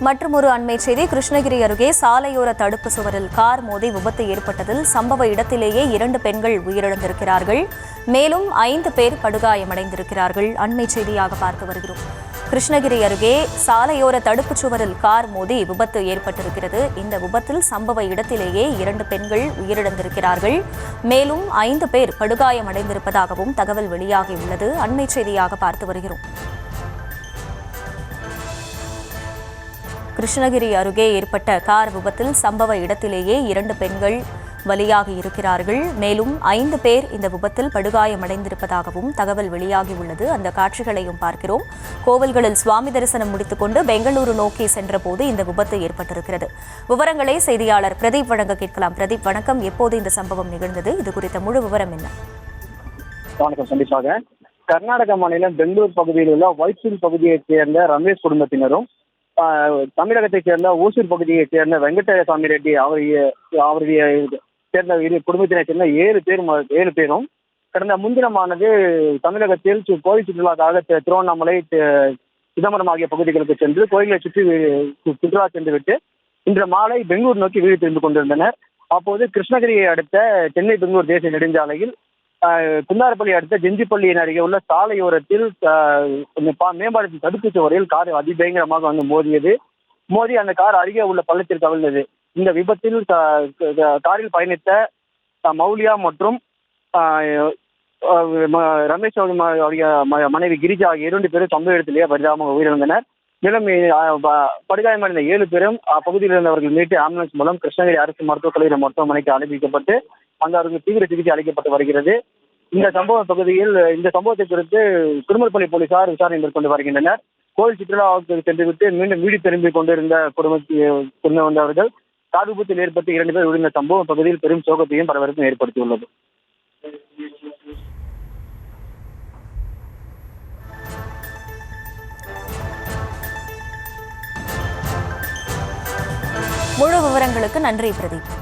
மற்றொரு அண்மை செய்தி. கிருஷ்ணகிரி அருகே சாலையோர தடுப்பு சுவரில் கார் மோதி விபத்து ஏற்பட்டதில் சம்பவ இடத்திலேயே 2 பெண்கள் உயிரிழந்திருக்கிறார்கள். மேலும் 5 பேர் படுகாயமடைந்திருக்கிறார்கள். அண்மை செய்தியாக பார்த்து வருகிறோம். கிருஷ்ணகிரி அருகே சாலையோர தடுப்பு சுவரில் கார் மோதி விபத்து ஏற்பட்டிருக்கிறது. இந்த விபத்தில் சம்பவ இடத்திலேயே 2 பெண்கள் உயிரிழந்திருக்கிறார்கள். மேலும் 5 பேர் படுகாயமடைந்திருப்பதாகவும் தகவல் வெளியாகியுள்ளது. அண்மை செய்தியாக பார்த்து வருகிறோம். கிருஷ்ணகிரி அருகே ஏற்பட்ட கார் விபத்தில் சம்பவ இடத்திலேயே 2 பெண்கள் பலியாகி இருக்கிறார்கள். மேலும் 5 பேர் இந்த விபத்தில் படுகாயமடைந்திருப்பதாகவும் தகவல் வெளியாகியுள்ளது. அந்த காட்சிகளையும் பார்க்கிறோம். கோவில்களில் சுவாமி தரிசனம் முடித்துக்கொண்டு பெங்களூரு நோக்கி சென்றபோது இந்த விபத்து ஏற்பட்டிருக்கிறது. விவரங்களை செய்தியாளர் பிரதீப் வழங்க கேட்கலாம். பிரதீப், வணக்கம். எப்போது இந்த சம்பவம் நிகழ்ந்தது? இது குறித்த முழு விவரம் என்ன? வணக்கம். கண்டிப்பாக கர்நாடக மாநிலம் பெங்களூர் பகுதியில் உள்ள வைசூல் பகுதியைச் சேர்ந்த ரமேஷ் குடும்பத்தினரும் தமிழகத்தைச் சேர்ந்த ஓசூர் பகுதியைச் சேர்ந்த வெங்கடசாமி ரெட்டி அவருடைய சேர்ந்த குடும்பத்தினை சேர்ந்த 7 பேரும் கடந்த முன்தினமானது தமிழகத்தில் கோயில் சுற்றுலாக்காக திருவண்ணாமலை, சிதம்பரம் ஆகிய பகுதிகளுக்கு சென்று கோயிலை சுற்றுலா சென்றுவிட்டு இன்று மாலை பெங்களூர் நோக்கி வீடு திரும்பிக் கொண்டிருந்தனர். அப்போது கிருஷ்ணகிரியை அடுத்த சென்னை பெங்களூர் தேசிய நெடுஞ்சாலையில் குந்தாரப்பள்ளி அடுத்த ஜெஞ்சிப்பள்ளியின் அருகே உள்ள சாலையோரத்தில் மேம்பாலத்தின் தடுப்பு சுவரில் கார் அதிபயங்கரமாக மோதி அந்த கார் அருகே உள்ள பள்ளத்தில் கவிழ்ந்தது. இந்த விபத்தில் காரில் பயணித்த மௌலியா மற்றும் ரமேஷ் மனைவி கிரிஜா ஆகிய 2 பேரும் சம்பவ இடத்திலேயே பரிதாபமாக உயிரிழந்தனர். மேலும் படுகாயமடைந்த 7 பேரும் அப்பகுதியில் இருந்தவர்கள் மீட்டு ஆம்புலன்ஸ் மூலம் கிருஷ்ணகிரி அரசு மருத்துவக் கல்லூரி மருத்துவமனைக்கு அனுப்பிக்கப்பட்டு அங்கு அவர்கள் தீவிர சிகிச்சை அளிக்கப்பட்டு வருகிறது. இந்த சம்பவத்தை குறித்து குருமல்பள்ளி போலீசார் விசாரணை மேற்கொண்டு வருகின்றனர். கோயில் சுற்றுலாவுக்கு சென்றுவிட்டு மீண்டும் வீடு திரும்பிக் கொண்டிருந்த கொண்டு வந்தவர்கள் கார் விபத்தில் ஏற்பட்டு 2 பேர் விழுந்த சம்பவம் பகுதியில் பெரும் சோகத்தையும் பரபரப்பையும் ஏற்படுத்தியுள்ளது. முழு விவரங்களுக்கு நன்றி பிரதீப்.